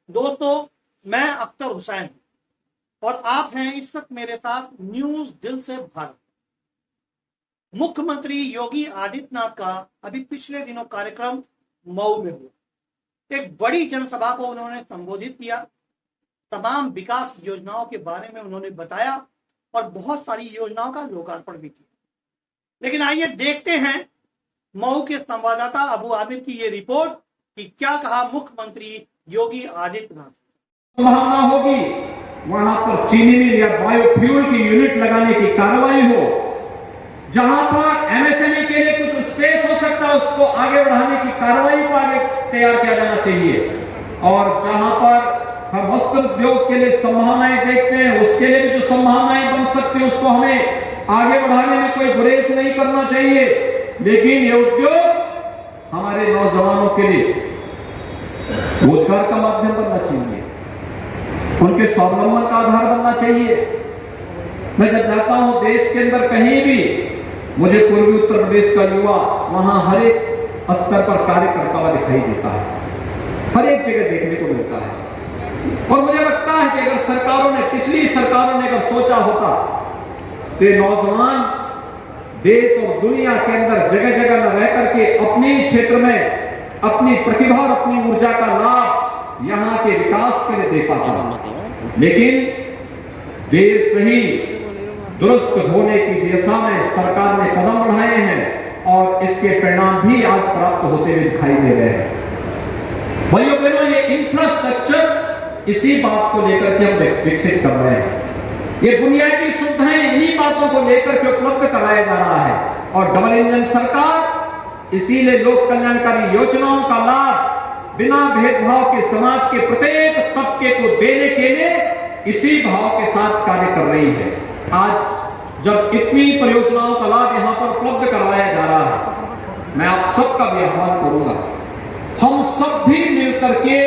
दोस्तों, मैं अख्तर हुसैन हूं और आप हैं इस वक्त मेरे साथ न्यूज दिल से भारत। मुख्यमंत्री योगी आदित्यनाथ का अभी पिछले दिनों कार्यक्रम मऊ में हुआ। एक बड़ी जनसभा को उन्होंने संबोधित किया, तमाम विकास योजनाओं के बारे में उन्होंने बताया और बहुत सारी योजनाओं का लोकार्पण भी किया। लेकिन आइए देखते हैं मऊ के संवाददाता अबू आमिर की ये रिपोर्ट कि क्या कहा मुख्यमंत्री योगी आदित्यनाथ। संभावना होगी वहां पर चीनी मिल या बायोफ्यूल की यूनिट लगाने की कार्रवाई हो। जहां पर एमएसएमई के लिए कुछ स्पेस हो सकता है उसको आगे बढ़ाने की कार्रवाई को आगे तैयार किया जाना चाहिए। और जहां पर हम वस्त्र उद्योग के लिए संभावनाएं देखते हैं उसके लिए भी जो संभावनाएं बन सकती है उसको हमें आगे बढ़ाने में कोई गुरेज नहीं करना चाहिए। लेकिन ये उद्योग हमारे नौजवानों के लिए रोजगार का माध्यम बनना चाहिए, उनके स्वावलंबन का आधार बनना चाहिए। मैं जब जाता हूं देश के अंदर कहीं भी, मुझे पूर्वी उत्तर प्रदेश का युवा वहां हर एक स्तर पर कार्य करता हुआ दिखाई देता है, हर एक जगह देखने को मिलता है। और मुझे लगता है कि अगर सरकारों ने, पिछली सरकारों ने अगर सोचा होता तो ये नौजवान देश और दुनिया के अंदर जगह जगह न रह करके अपने क्षेत्र में अपनी प्रतिभा और अपनी ऊर्जा का लाभ यहां के विकास के लिए दे पाता। लेकिन देर से ही दुरुस्त होने की दिशा में सरकार ने कदम बढ़ाए हैं और इसके परिणाम भी आज प्राप्त होते हुए दिखाई दे रहे हैं। भाइयों बहनों, ये इंफ्रास्ट्रक्चर इसी बात को लेकर के हम विकसित कर रहे हैं। ये बुनियादी सुविधाएं इन्हीं बातों को लेकर के उपलब्ध कराया जा रहा है। और डबल इंजन सरकार इसीलिए लोक कल्याणकारी योजनाओं का लाभ बिना भेदभाव के समाज के प्रत्येक तबके को देने के लिए इसी भाव के साथ कार्य कर रही है। आज जब इतनी परियोजनाओं का लाभ यहां पर उपलब्ध करवाया जा रहा है, मैं आप सबका भी आह्वान करूंगा, हम सब भी मिलकर के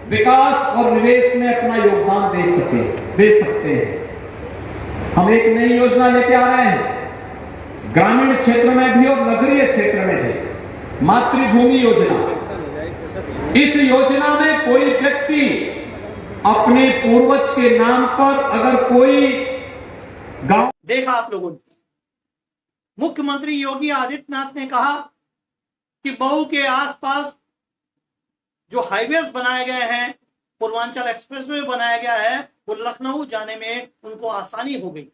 विकास और निवेश में अपना योगदान दे सकते हैं। हम एक नई योजना लेके आ रहे हैं, ग्रामीण क्षेत्र में भी और नगरीय क्षेत्र में भी, मातृभूमि योजना। इस योजना में कोई व्यक्ति अपने पूर्वज के नाम पर अगर कोई गांव, देखा आप लोगों ने, मुख्यमंत्री योगी आदित्यनाथ ने कहा कि मऊ के आसपास जो हाईवेज बनाए गए हैं, पूर्वांचल एक्सप्रेसवे बनाया गया है, वो लखनऊ जाने में उनको आसानी हो गई।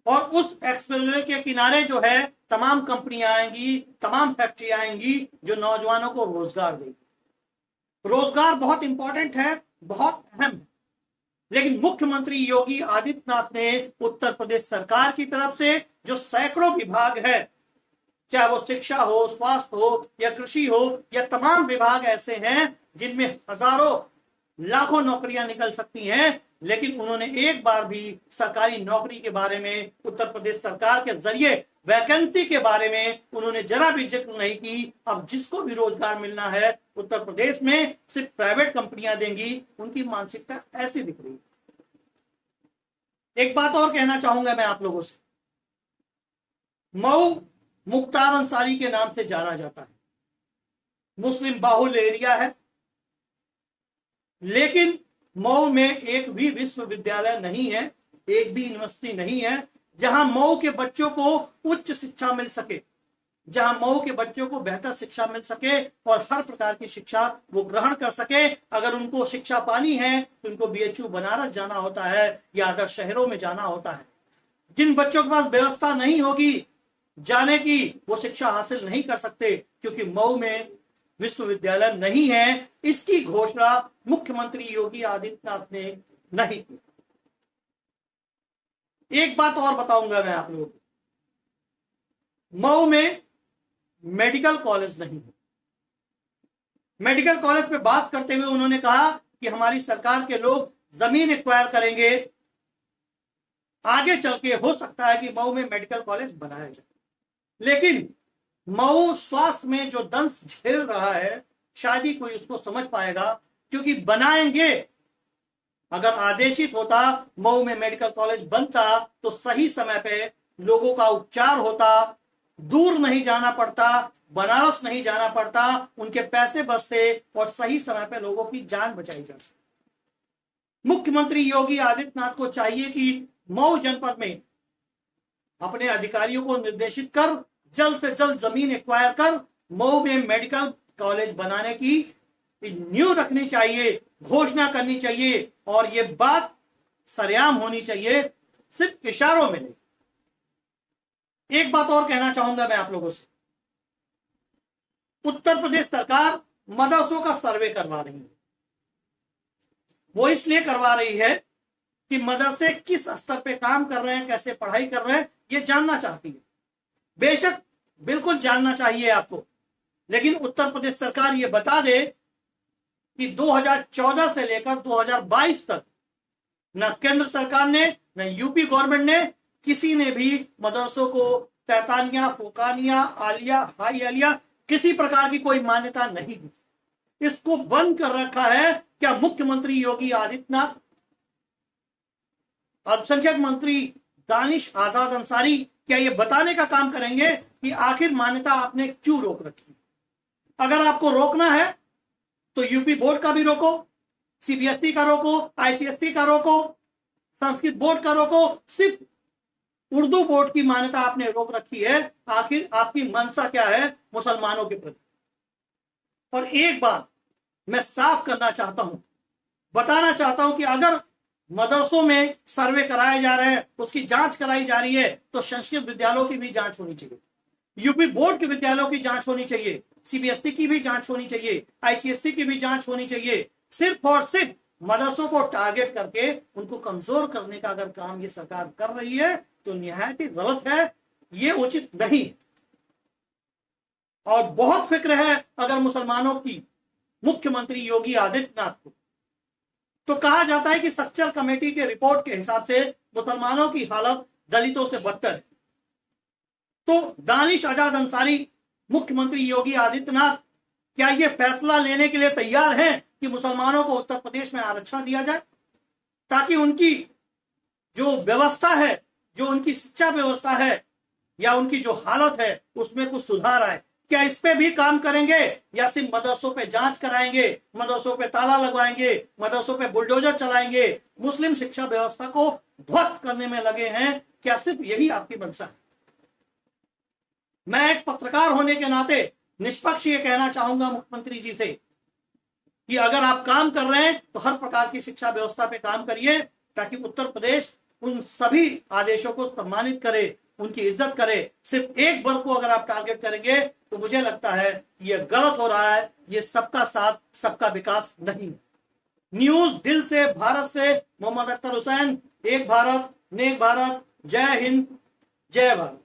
और उस एक्सप्रेसवे के किनारे जो है तमाम कंपनियां आएंगी, तमाम फैक्ट्रियां आएंगी जो नौजवानों को रोजगार देगी। रोजगार बहुत इंपॉर्टेंट है, बहुत अहम है। लेकिन मुख्यमंत्री योगी आदित्यनाथ ने उत्तर प्रदेश सरकार की तरफ से जो सैकड़ों विभाग है, चाहे वो शिक्षा हो, स्वास्थ्य हो या कृषि हो, या तमाम विभाग ऐसे हैं जिनमें हजारों लाखों नौकरियां निकल सकती हैं, लेकिन उन्होंने एक बार भी सरकारी नौकरी के बारे में, उत्तर प्रदेश सरकार के जरिए वैकेंसी के बारे में उन्होंने जरा भी जिक्र नहीं की। अब जिसको भी रोजगार मिलना है उत्तर प्रदेश में सिर्फ प्राइवेट कंपनियां देंगी, उनकी मानसिकता ऐसी दिख रही है। एक बात और कहना चाहूंगा मैं आप लोगों से, मऊ मुख्तार अंसारी के नाम से जाना जाता है, मुस्लिम बाहुल एरिया है, लेकिन मऊ में एक भी विश्वविद्यालय नहीं है, एक भी यूनिवर्सिटी नहीं है जहां मऊ के बच्चों को उच्च शिक्षा मिल सके, जहां मऊ के बच्चों को बेहतर शिक्षा मिल सके और हर प्रकार की शिक्षा वो ग्रहण कर सके। अगर उनको शिक्षा पानी है तो उनको बीएचयू बनारस जाना होता है या अदर शहरों में जाना होता है। जिन बच्चों के पास व्यवस्था नहीं होगी जाने की, वो शिक्षा हासिल नहीं कर सकते क्योंकि मऊ में विश्वविद्यालय नहीं है। इसकी घोषणा मुख्यमंत्री योगी आदित्यनाथ ने नहीं की। एक बात और बताऊंगा मैं आप लोगों को, मऊ में मेडिकल कॉलेज नहीं है। मेडिकल कॉलेज पे बात करते हुए उन्होंने कहा कि हमारी सरकार के लोग जमीन एक्वायर करेंगे, आगे चल के हो सकता है कि मऊ में मेडिकल कॉलेज बनाया जाए। लेकिन मऊ स्वास्थ्य में जो दंश झेल रहा है शायद ही कोई उसको समझ पाएगा, क्योंकि बनाएंगे, अगर आदेशित होता, मऊ में मेडिकल कॉलेज बनता तो सही समय पे लोगों का उपचार होता, दूर नहीं जाना पड़ता, बनारस नहीं जाना पड़ता, उनके पैसे बचते और सही समय पे लोगों की जान बचाई जा सकती। मुख्यमंत्री योगी आदित्यनाथ को चाहिए कि मऊ जनपद में अपने अधिकारियों को निर्देशित कर जल्द से जल्द जमीन एक्वायर कर मऊ में मेडिकल कॉलेज बनाने की नींव रखनी चाहिए, घोषणा करनी चाहिए, और ये बात सरेआम होनी चाहिए, सिर्फ इशारों में नहीं। एक बात और कहना चाहूंगा मैं आप लोगों से, उत्तर प्रदेश सरकार मदरसों का सर्वे करवा रही है। वो इसलिए करवा रही है कि मदरसे किस स्तर पे काम कर रहे हैं, कैसे पढ़ाई कर रहे हैं, ये जानना चाहती है। बेशक बिल्कुल जानना चाहिए आपको, लेकिन उत्तर प्रदेश सरकार ये बता दे कि 2014 से लेकर 2022 तक न केंद्र सरकार ने न यूपी गवर्नमेंट ने किसी ने भी मदरसों को तैतानिया, फोकानिया, आलिया, हाई आलिया किसी प्रकार की कोई मान्यता नहीं दी। इसको बंद कर रखा है। क्या मुख्यमंत्री योगी आदित्यनाथ, अल्पसंख्यक मंत्री दानिश आजाद अंसारी क्या ये बताने का काम करेंगे कि आखिर मान्यता आपने क्यों रोक रखी? अगर आपको रोकना है तो यूपी बोर्ड का भी रोको, सीबीएसई का रोको, आईसीएसई का रोको, संस्कृत बोर्ड का रोको, सिर्फ उर्दू बोर्ड की मान्यता आपने रोक रखी है। आखिर आपकी मंशा क्या है मुसलमानों के प्रति? और एक बात मैं साफ करना चाहता हूं, बताना चाहता हूं कि अगर मदरसों में सर्वे कराए जा रहे हैं, उसकी जांच कराई जा रही है, तो संस्कृत विद्यालयों की भी जांच होनी चाहिए, यूपी बोर्ड के विद्यालयों की जांच होनी चाहिए, सीबीएसई की भी जांच होनी चाहिए, आईसीएसई की भी जांच होनी चाहिए। सिर्फ और सिर्फ मदरसों को टारगेट करके उनको कमजोर करने का अगर काम ये सरकार कर रही है तो निहायत ही गलत है, ये उचित नहीं। और बहुत फिक्र है अगर मुसलमानों की मुख्यमंत्री योगी आदित्यनाथ को। तो कहा जाता है कि सक्चर कमेटी के रिपोर्ट के हिसाब से मुसलमानों की हालत दलितों से बदतर है। तो दानिश आजाद अंसारी, मुख्यमंत्री योगी आदित्यनाथ क्या ये फैसला लेने के लिए तैयार हैं कि मुसलमानों को उत्तर प्रदेश में आरक्षण दिया जाए, ताकि उनकी जो व्यवस्था है, जो उनकी शिक्षा व्यवस्था है या उनकी जो हालत है उसमें कुछ सुधार आए? क्या इस पे भी काम करेंगे या सिर्फ मदरसों पे जांच कराएंगे, मदरसों पे ताला लगवाएंगे, मदरसों पे बुलडोजर चलाएंगे, मुस्लिम शिक्षा व्यवस्था को ध्वस्त करने में लगे हैं? क्या सिर्फ यही आपकी मंशा है? मैं एक पत्रकार होने के नाते निष्पक्ष ये कहना चाहूंगा मुख्यमंत्री जी से कि अगर आप काम कर रहे हैं तो हर प्रकार की शिक्षा व्यवस्था पे काम करिए, ताकि उत्तर प्रदेश उन सभी आदेशों को सम्मानित करे, उनकी इज्जत करे। सिर्फ एक वर्ग को अगर आप टारगेट करेंगे तो मुझे लगता है ये गलत हो रहा है। ये सबका साथ सबका विकास नहीं। न्यूज दिल से, भारत से मोहम्मद अख्तर हुसैन, एक भारत नेक भारत। जय हिंद, जय भारत।